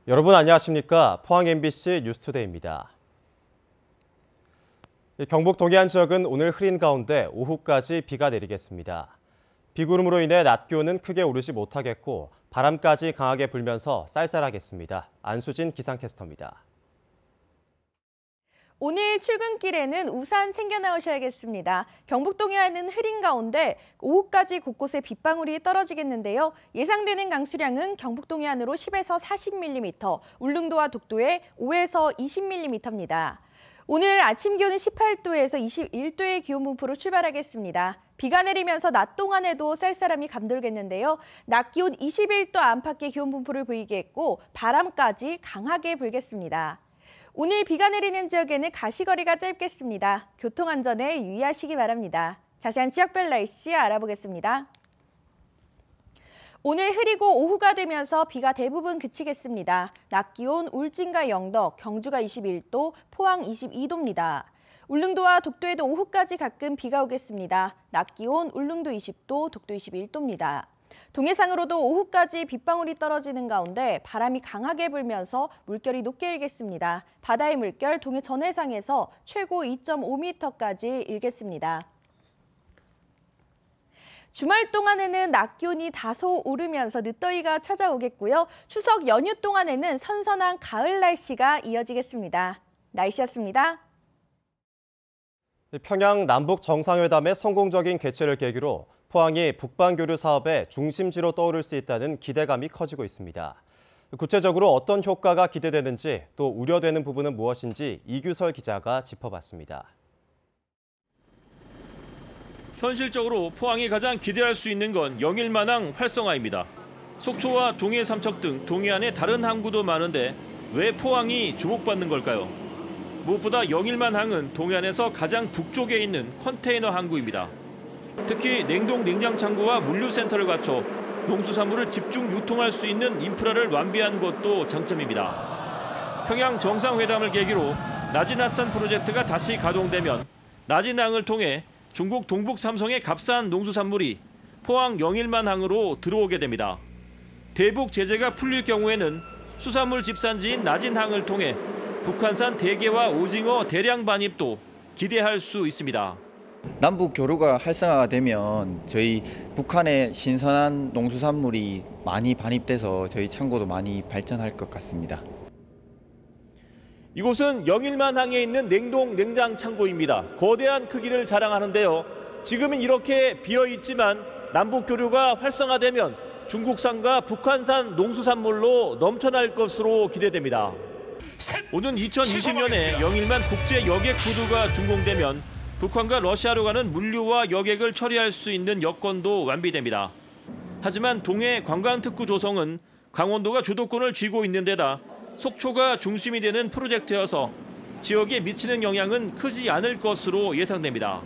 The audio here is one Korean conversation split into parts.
여러분 안녕하십니까? 포항 MBC 뉴스투데이입니다. 경북 동해안 지역은 오늘 흐린 가운데 오후까지 비가 내리겠습니다. 비구름으로 인해 낮 기온은 크게 오르지 못하겠고 바람까지 강하게 불면서 쌀쌀하겠습니다. 안수진 기상캐스터입니다. 오늘 출근길에는 우산 챙겨 나오셔야겠습니다. 경북 동해안은 흐린 가운데 오후까지 곳곳에 빗방울이 떨어지겠는데요. 예상되는 강수량은 경북 동해안으로 10에서 40mm, 울릉도와 독도에 5에서 20mm입니다. 오늘 아침 기온은 18도에서 21도의 기온 분포로 출발하겠습니다. 비가 내리면서 낮 동안에도 쌀쌀함이 감돌겠는데요. 낮 기온 21도 안팎의 기온 분포를 보이겠고 바람까지 강하게 불겠습니다. 오늘 비가 내리는 지역에는 가시거리가 짧겠습니다. 교통안전에 유의하시기 바랍니다. 자세한 지역별 날씨 알아보겠습니다. 오늘 흐리고 오후가 되면서 비가 대부분 그치겠습니다. 낮 기온 울진과 영덕, 경주가 21도, 포항 22도입니다. 울릉도와 독도에도 오후까지 가끔 비가 오겠습니다. 낮 기온 울릉도 20도, 독도 21도입니다. 동해상으로도 오후까지 빗방울이 떨어지는 가운데 바람이 강하게 불면서 물결이 높게 일겠습니다. 바다의 물결 동해 전해상에서 최고 2.5m까지 일겠습니다. 주말 동안에는 낮 기온이 다소 오르면서 늦더위가 찾아오겠고요. 추석 연휴 동안에는 선선한 가을 날씨가 이어지겠습니다. 날씨였습니다. 평양 남북 정상회담의 성공적인 개최를 계기로 포항이 북방교류 사업의 중심지로 떠오를 수 있다는 기대감이 커지고 있습니다. 구체적으로 어떤 효과가 기대되는지 또 우려되는 부분은 무엇인지 이규설 기자가 짚어봤습니다. 현실적으로 포항이 가장 기대할 수 있는 건 영일만항 활성화입니다. 속초와 동해 삼척 등 동해안에 다른 항구도 많은데 왜 포항이 주목받는 걸까요? 무엇보다 영일만항은 동해안에서 가장 북쪽에 있는 컨테이너 항구입니다. 특히 냉동 냉장 창고와 물류센터를 갖춰 농수산물을 집중 유통할 수 있는 인프라를 완비한 것도 장점입니다. 평양 정상회담을 계기로 나진핫산 프로젝트가 다시 가동되면 나진항을 통해 중국 동북 삼성의 값싼 농수산물이 포항 영일만항으로 들어오게 됩니다. 대북 제재가 풀릴 경우에는 수산물 집산지인 나진항을 통해 북한산 대게와 오징어 대량 반입도 기대할 수 있습니다. 남북 교류가 활성화가 되면 저희 북한의 신선한 농수산물이 많이 반입돼서 저희 창고도 많이 발전할 것 같습니다. 이곳은 영일만항에 있는 냉동 냉장 창고입니다. 거대한 크기를 자랑하는데요. 지금은 이렇게 비어있지만 남북 교류가 활성화되면 중국산과 북한산 농수산물로 넘쳐날 것으로 기대됩니다. 오는 2020년에 영일만 국제 여객 구도가 준공되면 북한과 러시아로 가는 물류와 여객을 처리할 수 있는 여건도 완비됩니다. 하지만 동해 관광특구 조성은 강원도가 주도권을 쥐고 있는 데다 속초가 중심이 되는 프로젝트여서 지역에 미치는 영향은 크지 않을 것으로 예상됩니다.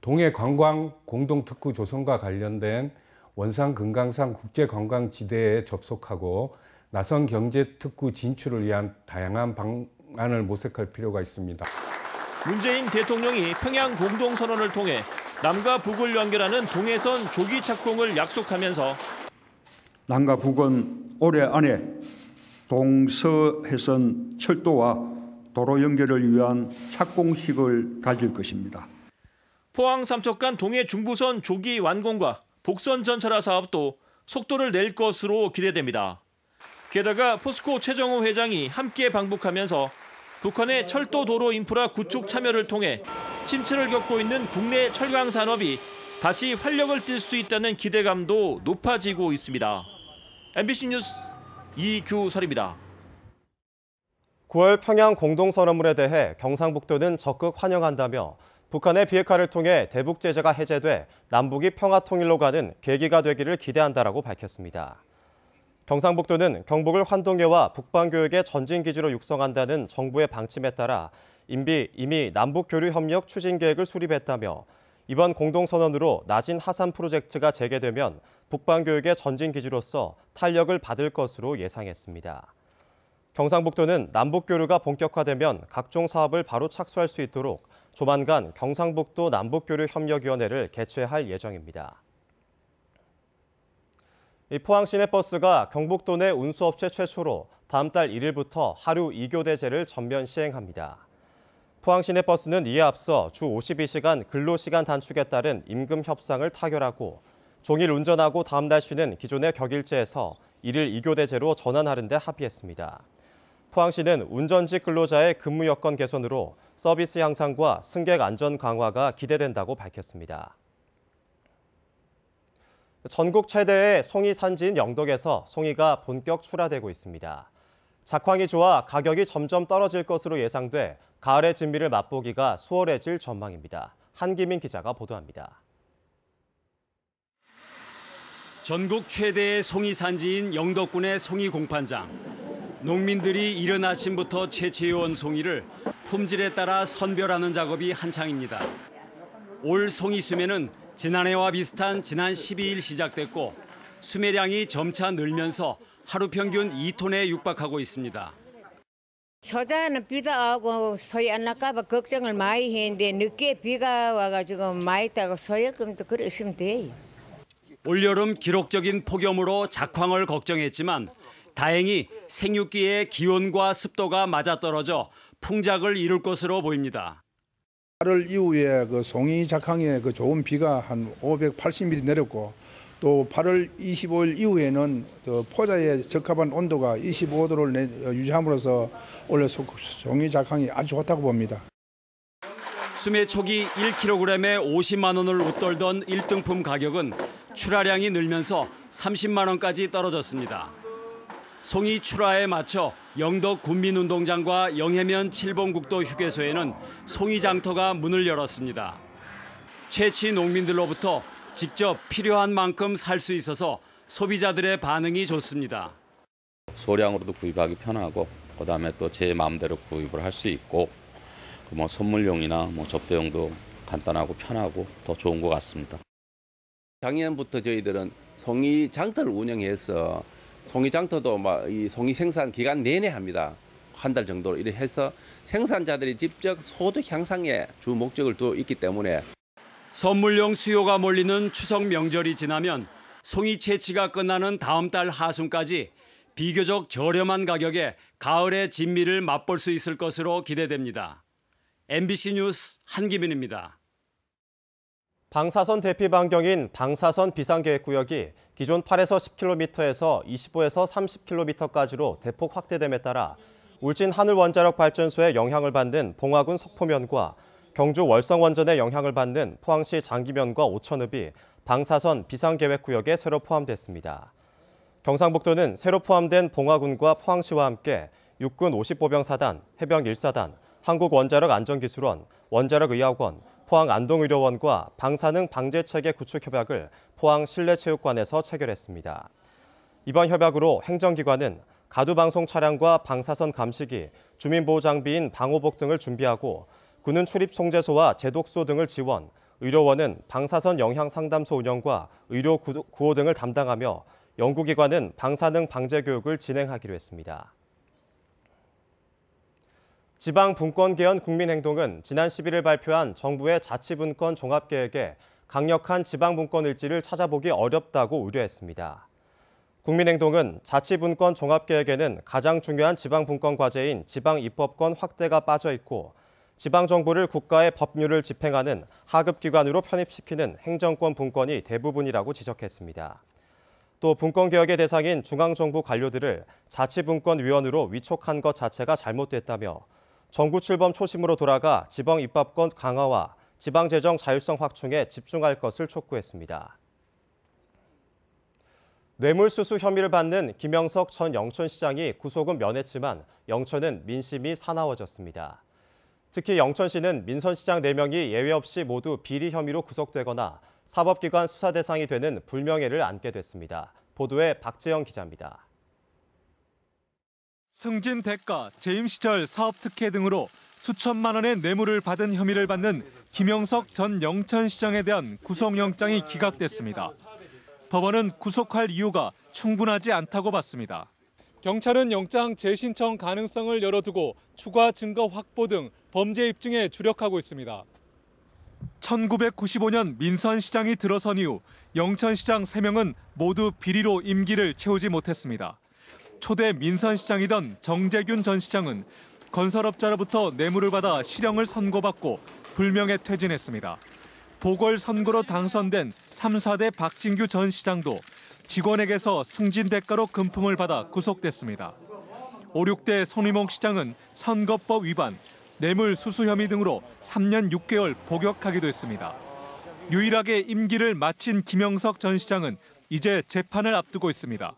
동해 관광 공동특구 조성과 관련된 원산 금강산 국제관광지대에 접속하고 나선 경제특구 진출을 위한 다양한 방안을 모색할 필요가 있습니다. 문재인 대통령이 평양 공동선언을 통해 남과 북을 연결하는 동해선 조기 착공을 약속하면서 남과 북은 올해 안에 동서해선 철도와 도로 연결을 위한 착공식을 가질 것입니다. 포항 삼척 간 동해 중부선 조기 완공과 복선 전철화 사업도 속도를 낼 것으로 기대됩니다. 게다가 포스코 최정호 회장이 함께 방북하면서 북한의 철도 도로 인프라 구축 참여를 통해 침체를 겪고 있는 국내 철강 산업이 다시 활력을 띨 수 있다는 기대감도 높아지고 있습니다. MBC 뉴스 이규설입니다. 9월 평양 공동선언문에 대해 경상북도는 적극 환영한다며 북한의 비핵화를 통해 대북 제재가 해제돼 남북이 평화 통일로 가는 계기가 되기를 기대한다라고 밝혔습니다. 경상북도는 경북을 환동해와 북방교육의 전진기지로 육성한다는 정부의 방침에 따라 이미 남북교류협력 추진 계획을 수립했다며 이번 공동선언으로 나진 하산 프로젝트가 재개되면 북방교육의 전진기지로서 탄력을 받을 것으로 예상했습니다. 경상북도는 남북교류가 본격화되면 각종 사업을 바로 착수할 수 있도록 조만간 경상북도 남북교류협력위원회를 개최할 예정입니다. 이 포항 시내버스가 경북도 내 운수업체 최초로 다음 달 1일부터 하루 2교대제를 전면 시행합니다. 포항 시내버스는 이에 앞서 주 52시간 근로시간 단축에 따른 임금 협상을 타결하고 종일 운전하고 다음 날 쉬는 기존의 격일제에서 1일 2교대제로 전환하는 데 합의했습니다. 포항시는 운전직 근로자의 근무 여건 개선으로 서비스 향상과 승객 안전 강화가 기대된다고 밝혔습니다. 전국 최대의 송이 산지인 영덕에서 송이가 본격 출하되고 있습니다. 작황이 좋아 가격이 점점 떨어질 것으로 예상돼 가을의 진미를 맛보기가 수월해질 전망입니다. 한기민 기자가 보도합니다. 전국 최대의 송이 산지인 영덕군의 송이 공판장. 농민들이 이른 아침부터 채취해온 송이를 품질에 따라 선별하는 작업이 한창입니다. 올 송이 수매는 지난해와 비슷한 지난 12일 시작됐고 수매량이 점차 늘면서 하루 평균 2톤에 육박하고 있습니다. 초자는 비가 오고 소리 안 날까 봐 걱정을 많이 했는데 늦게 비가 와가지고 많이 따고 소요금도 그래 있으면 돼요. 올여름 기록적인 폭염으로 작황을 걱정했지만 다행히 생육기의 기온과 습도가 맞아떨어져 풍작을 이룰 것으로 보입니다. 8월 이후에 그 송이 작황에 그 좋은 비가 한 580mm 내렸고 또 8월 25일 이후에는 포자에 적합한 온도가 25도를 유지함으로써 올해 송이 작황이 아주 좋다고 봅니다. 수매 초기 1kg에 50만 원을 웃돌던 1등품 가격은 출하량이 늘면서 30만 원까지 떨어졌습니다. 송이 출하에 맞춰 영덕 군민운동장과 영해면 칠봉국도 휴게소에는 송이 장터가 문을 열었습니다. 채취 농민들로부터 직접 필요한 만큼 살 수 있어서 소비자들의 반응이 좋습니다. 소량으로도 구입하기 편하고 그다음에 또 제 마음대로 구입을 할 수 있고 뭐 선물용이나 뭐 접대용도 간단하고 편하고 더 좋은 것 같습니다. 작년부터 저희들은 송이 장터를 운영해서 송이 장터도 이 송이 생산 기간 내내 합니다. 한 달 정도 이렇게 해서 생산자들이 직접 소득 향상에 주 목적을 두고 있기 때문에 선물용 수요가 몰리는 추석 명절이 지나면 송이 채취가 끝나는 다음 달 하순까지 비교적 저렴한 가격에 가을의 진미를 맛볼 수 있을 것으로 기대됩니다. MBC 뉴스 한기민입니다. 방사선 대피 반경인 방사선 비상계획구역이 기존 8에서 10km에서 25에서 30km까지로 대폭 확대됨에 따라 울진 하늘원자력 발전소에 영향을 받는 봉화군 석포면과 경주 월성원전에 영향을 받는 포항시 장기면과 오천읍이 방사선 비상계획구역에 새로 포함됐습니다. 경상북도는 새로 포함된 봉화군과 포항시와 함께 육군 50보병사단, 해병 1사단, 한국원자력안전기술원, 원자력의학원, 포항안동의료원과 방사능 방제체계 구축 협약을 포항 실내체육관에서 체결했습니다. 이번 협약으로 행정기관은 가두방송 차량과 방사선 감시기, 주민보호장비인 방호복 등을 준비하고 군은 출입송제소와 제독소 등을 지원, 의료원은 방사선 영향상담소 운영과 의료 구호 등을 담당하며 연구기관은 방사능 방제 교육을 진행하기로 했습니다. 지방분권개헌 국민행동은 지난 11일 발표한 정부의 자치분권 종합계획에 강력한 지방분권 의지를 찾아보기 어렵다고 우려했습니다. 국민행동은 자치분권 종합계획에는 가장 중요한 지방분권 과제인 지방입법권 확대가 빠져 있고 지방정부를 국가의 법률을 집행하는 하급기관으로 편입시키는 행정권 분권이 대부분이라고 지적했습니다. 또 분권개혁의 대상인 중앙정부 관료들을 자치분권위원으로 위촉한 것 자체가 잘못됐다며 정부 출범 초심으로 돌아가 지방입법권 강화와 지방재정 자율성 확충에 집중할 것을 촉구했습니다. 뇌물수수 혐의를 받는 김영석 전 영천시장이 구속은 면했지만 영천은 민심이 사나워졌습니다. 특히 영천시는 민선시장 4명이 예외 없이 모두 비리 혐의로 구속되거나 사법기관 수사 대상이 되는 불명예를 안게 됐습니다. 보도에 박재영 기자입니다. 승진 대가, 재임 시절 사업 특혜 등으로 수천만 원의 뇌물을 받은 혐의를 받는 김영석 전 영천시장에 대한 구속영장이 기각됐습니다. 법원은 구속할 이유가 충분하지 않다고 봤습니다. 경찰은 영장 재신청 가능성을 열어두고 추가 증거 확보 등 범죄 입증에 주력하고 있습니다. 1995년 민선시장이 들어선 이후 영천시장 3명은 모두 비리로 임기를 채우지 못했습니다. 초대 민선시장이던 정재균 전 시장은 건설업자로부터 뇌물을 받아 실형을 선고받고 불명예 퇴진했습니다. 보궐선거로 당선된 3, 4대 박진규 전 시장도 직원에게서 승진 대가로 금품을 받아 구속됐습니다. 5, 6대 손희몽 시장은 선거법 위반, 뇌물 수수 혐의 등으로 3년 6개월 복역하기도 했습니다. 유일하게 임기를 마친 김영석 전 시장은 이제 재판을 앞두고 있습니다.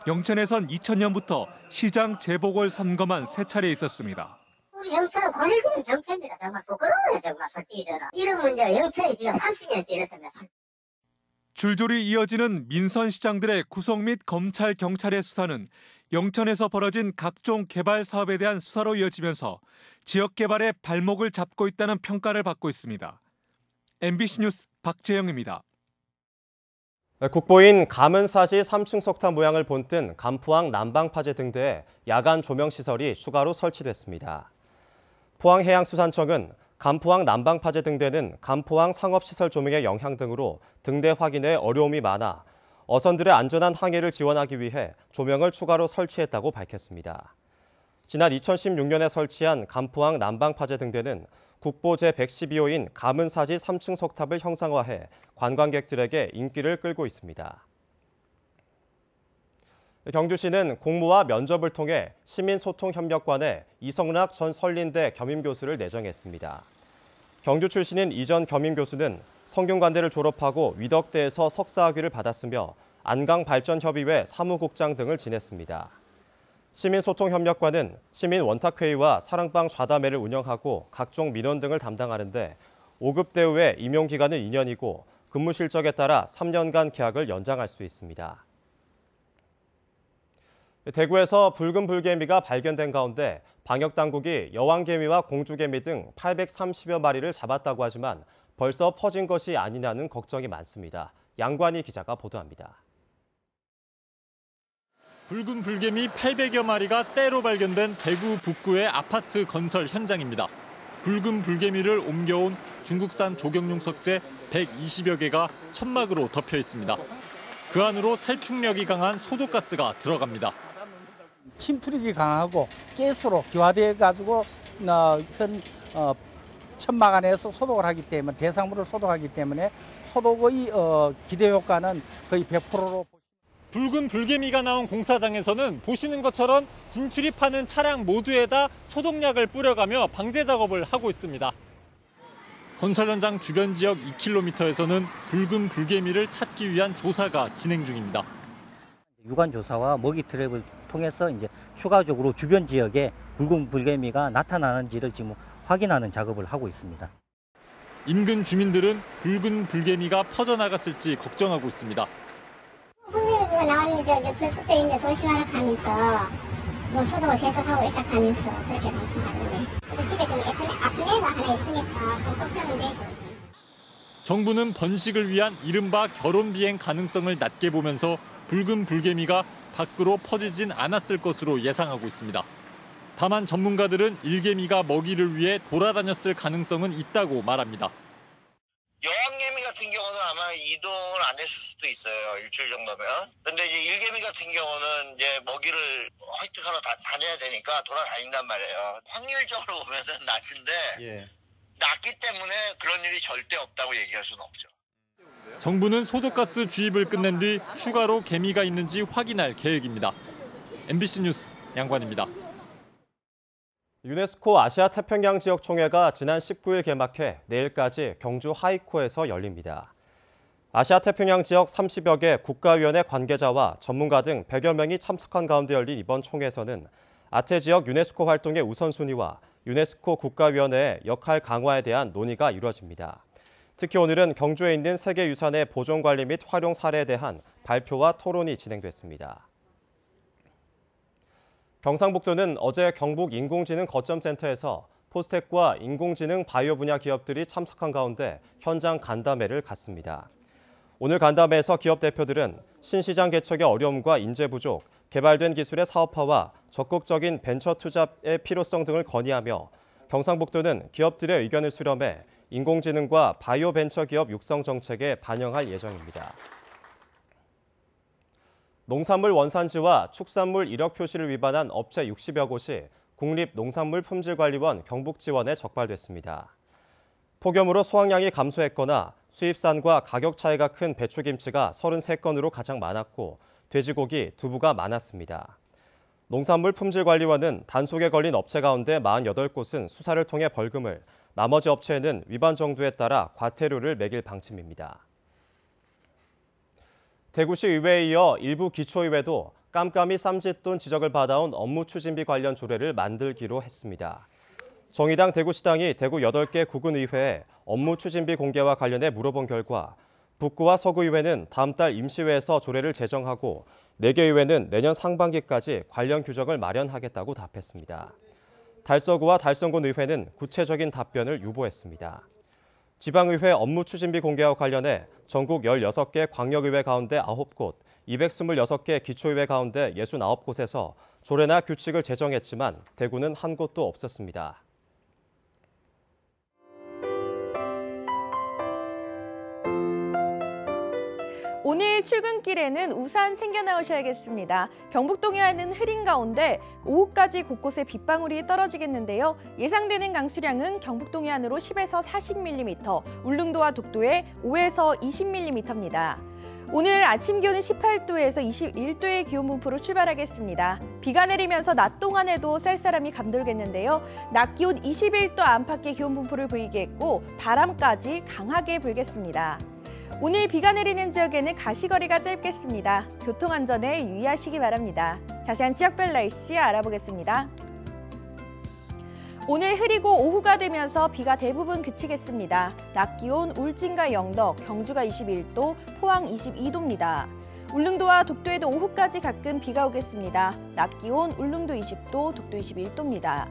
영천에선 2000년부터 시장 재보궐선거만 3차례 있었습니다. 우리 영천은 고질적인 병폐입니다. 정말 부끄러워요. 정말 솔직히 저는. 이런 문제가 영천이 지금 30년째 이랬습니다. 줄줄이 이어지는 민선시장들의 구속 및 검찰, 경찰의 수사는 영천에서 벌어진 각종 개발 사업에 대한 수사로 이어지면서 지역 개발에 발목을 잡고 있다는 평가를 받고 있습니다. MBC 뉴스 박재영입니다. 국보인 가문사지 3층 석탑 모양을 본뜬 간포항 난방파제 등대에 야간 조명시설이 추가로 설치됐습니다. 포항해양수산청은 간포항 난방파제 등대는 간포항 상업시설 조명의 영향 등으로 등대 확인에 어려움이 많아 어선들의 안전한 항해를 지원하기 위해 조명을 추가로 설치했다고 밝혔습니다. 지난 2016년에 설치한 간포항 난방파제 등대는 국보 제112호인 가문사지 3층 석탑을 형상화해 관광객들에게 인기를 끌고 있습니다. 경주시는 공모와 면접을 통해 시민소통협력관에 이성락 전 설린대 겸임교수를 내정했습니다. 경주 출신인 이 전 겸임교수는 성균관대를 졸업하고 위덕대에서 석사학위를 받았으며 안강발전협의회 사무국장 등을 지냈습니다. 시민소통협력관은 시민원탁회의와 사랑방 좌담회를 운영하고 각종 민원 등을 담당하는데 5급 대우의 임용기간은 2년이고 근무 실적에 따라 3년간 계약을 연장할 수 있습니다. 대구에서 붉은 불개미가 발견된 가운데 방역당국이 여왕개미와 공주개미 등 830여 마리를 잡았다고 하지만 벌써 퍼진 것이 아니냐는 걱정이 많습니다. 양관희 기자가 보도합니다. 붉은 불개미 800여 마리가 때로 발견된 대구 북구의 아파트 건설 현장입니다. 붉은 불개미를 옮겨온 중국산 조경용 석재 120여 개가 천막으로 덮여 있습니다. 그 안으로 살충력이 강한 소독가스가 들어갑니다. 침투력이 강하고 가스로 기화되어가지고 현 천막 안에서 소독을 하기 때문에 대상물을 소독하기 때문에 소독의 기대 효과는 거의 100%로. 붉은 불개미가 나온 공사장에서는 보시는 것처럼 진출입하는 차량 모두에다 소독약을 뿌려가며 방제 작업을 하고 있습니다. 건설 현장 주변 지역 2km에서는 붉은 불개미를 찾기 위한 조사가 진행 중입니다. 유관 조사와 먹이 트랩을 통해서 이제 추가적으로 주변 지역에 붉은 불개미가 나타나는지를 지금 확인하는 작업을 하고 있습니다. 인근 주민들은 붉은 불개미가 퍼져나갔을지 걱정하고 있습니다. 불개미가 나왔는데 그 숲에 있는데 조심하라 하면서 소독을 계속하고 있다 하면서 그렇게 방송하는데 집에 좀 아프네가 하나 있으니까 좀 걱정은 되죠. 정부는 번식을 위한 이른바 결혼 비행 가능성을 낮게 보면서 붉은 불개미가 밖으로 퍼지진 않았을 것으로 예상하고 있습니다. 다만 전문가들은 일개미가 먹이를 위해 돌아다녔을 가능성은 있다고 말합니다. 여왕개미 같은 경우는 아마 이동을 안 했을 수도 있어요. 일주일 정도면. 근데 이제 일개미 같은 경우는 이제 먹이를 획득하러 다녀야 되니까 돌아다닌단 말이에요. 확률적으로 보면은 낮은데 낮기 때문에 그런 일이 절대 없다고 얘기할 수는 없죠. 정부는 소독가스 주입을 끝낸 뒤 추가로 개미가 있는지 확인할 계획입니다. MBC 뉴스 양관입니다. 유네스코 아시아 태평양 지역 총회가 지난 19일 개막해 내일까지 경주 하이코에서 열립니다. 아시아 태평양 지역 30여 개 국가위원회 관계자와 전문가 등 100여 명이 참석한 가운데 열린 이번 총회에서는 아태 지역 유네스코 활동의 우선순위와 유네스코 국가위원회의 역할 강화에 대한 논의가 이루어집니다. 특히 오늘은 경주에 있는 세계유산의 보존관리 및 활용 사례에 대한 발표와 토론이 진행됐습니다. 경상북도는 어제 경북 인공지능 거점센터에서 포스텍과 인공지능 바이오 분야 기업들이 참석한 가운데 현장 간담회를 갖습니다. 오늘 간담회에서 기업 대표들은 신시장 개척의 어려움과 인재 부족, 개발된 기술의 사업화와 적극적인 벤처 투자의 필요성 등을 건의하며 경상북도는 기업들의 의견을 수렴해 인공지능과 바이오 벤처기업 육성 정책에 반영할 예정입니다. 농산물 원산지와 축산물 이력 표시를 위반한 업체 60여 곳이 국립농산물품질관리원 경북지원에 적발됐습니다. 폭염으로 수확량이 감소했거나 수입산과 가격 차이가 큰 배추김치가 33건으로 가장 많았고 돼지고기, 두부가 많았습니다. 농산물품질관리원은 단속에 걸린 업체 가운데 48곳은 수사를 통해 벌금을, 나머지 업체에는 위반 정도에 따라 과태료를 매길 방침입니다. 대구시 의회에 이어 일부 기초의회도 깜깜이 쌈짓돈 지적을 받아온 업무 추진비 관련 조례를 만들기로 했습니다. 정의당 대구시당이 대구 8개 구군의회에 업무 추진비 공개와 관련해 물어본 결과 북구와 서구의회는 다음 달 임시회에서 조례를 제정하고 4개 의회는 내년 상반기까지 관련 규정을 마련하겠다고 답했습니다. 달서구와 달성군 의회는 구체적인 답변을 유보했습니다. 지방의회 업무 추진비 공개와 관련해 전국 16개 광역의회 가운데 9곳, 226개 기초의회 가운데 69곳에서 조례나 규칙을 제정했지만 대구는 한 곳도 없었습니다. 오늘 출근길에는 우산 챙겨 나오셔야겠습니다. 경북 동해안은 흐린 가운데 오후까지 곳곳에 빗방울이 떨어지겠는데요. 예상되는 강수량은 경북 동해안으로 10에서 40mm, 울릉도와 독도에 5에서 20mm입니다. 오늘 아침 기온은 18도에서 21도의 기온 분포로 출발하겠습니다. 비가 내리면서 낮 동안에도 쌀쌀함이 감돌겠는데요. 낮 기온 21도 안팎의 기온 분포를 보이겠고 바람까지 강하게 불겠습니다. 오늘 비가 내리는 지역에는 가시거리가 짧겠습니다. 교통안전에 유의하시기 바랍니다. 자세한 지역별 날씨 알아보겠습니다. 오늘 흐리고 오후가 되면서 비가 대부분 그치겠습니다. 낮 기온 울진과 영덕, 경주가 21도, 포항 22도입니다. 울릉도와 독도에도 오후까지 가끔 비가 오겠습니다. 낮 기온 울릉도 20도, 독도 21도입니다.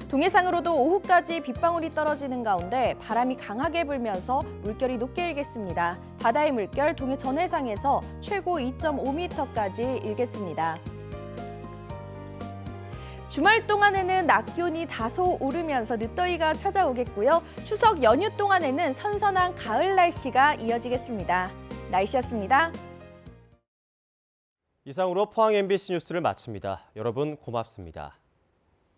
동해상으로도 오후까지 빗방울이 떨어지는 가운데 바람이 강하게 불면서 물결이 높게 일겠습니다. 바다의 물결 동해 전해상에서 최고 2.5m까지 일겠습니다. 주말 동안에는 낮 기온이 다소 오르면서 늦더위가 찾아오겠고요. 추석 연휴 동안에는 선선한 가을 날씨가 이어지겠습니다. 날씨였습니다. 이상으로 포항 MBC 뉴스를 마칩니다. 여러분 고맙습니다.